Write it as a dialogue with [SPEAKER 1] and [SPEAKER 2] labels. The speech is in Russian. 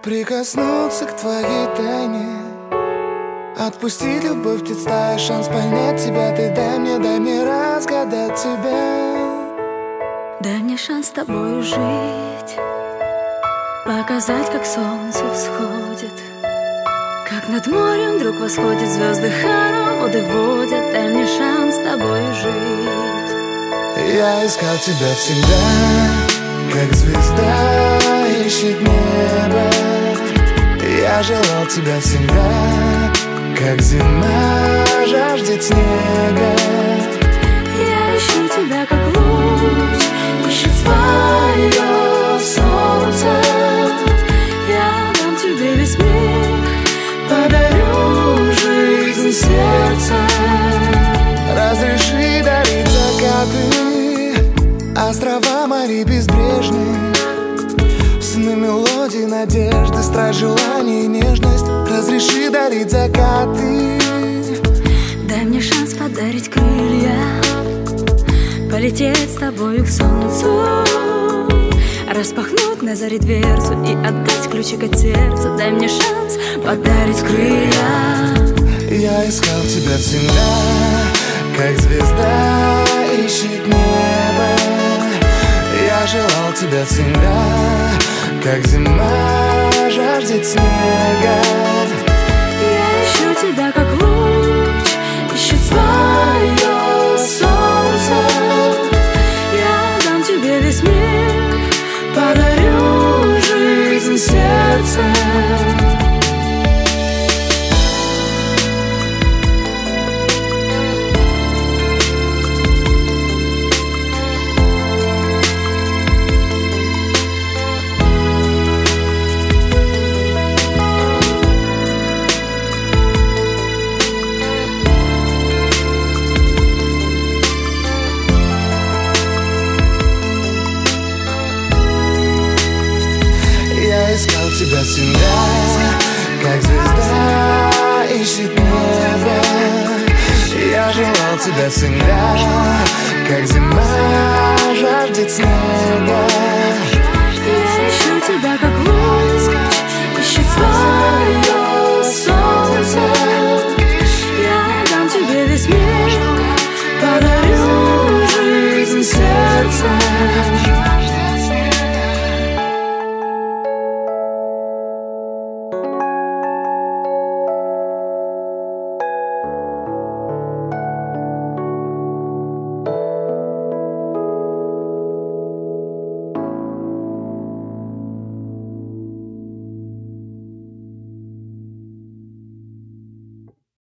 [SPEAKER 1] Прикоснуться к твоей тайне, отпустить любовь, представить шанс понять тебя. Ты дай мне разгадать тебя.
[SPEAKER 2] Дай мне шанс с тобою жить, показать, как солнце всходит, как над морем вдруг восходят звезды, хороводы водят. Дай мне шанс с тобою жить.
[SPEAKER 1] Я искал тебя всегда, как звезда ищет небо. Я желал тебя всегда, как зима жаждет снега.
[SPEAKER 2] Я ищу тебя, как луч ищет свое солнце. Я дам тебе весь мир, подарю жизнь сердца.
[SPEAKER 1] Разреши дарить закаты, острова, моря безбрежные, сны, мелодии, надежды, страсть, желание и нежность. Разреши дарить закаты.
[SPEAKER 2] Дай мне шанс подарить крылья, полететь с тобою к солнцу, распахнуть на заре дверцу и отдать ключик от сердца. Дай мне шанс подарить крылья.
[SPEAKER 1] Я искал тебя всегда, как звезда ищет небо. Я желал тебя всегда, как зима жаждет снега.
[SPEAKER 2] Я ищу тебя, как луч ищет свое солнце. Я дам тебе весь мир, подарю жизнь сердца.
[SPEAKER 1] Я искал тебя всегда, как звезда ищет небо. Я желал тебя всегда, как зима жаждет снега.
[SPEAKER 2] Я ищу тебя, как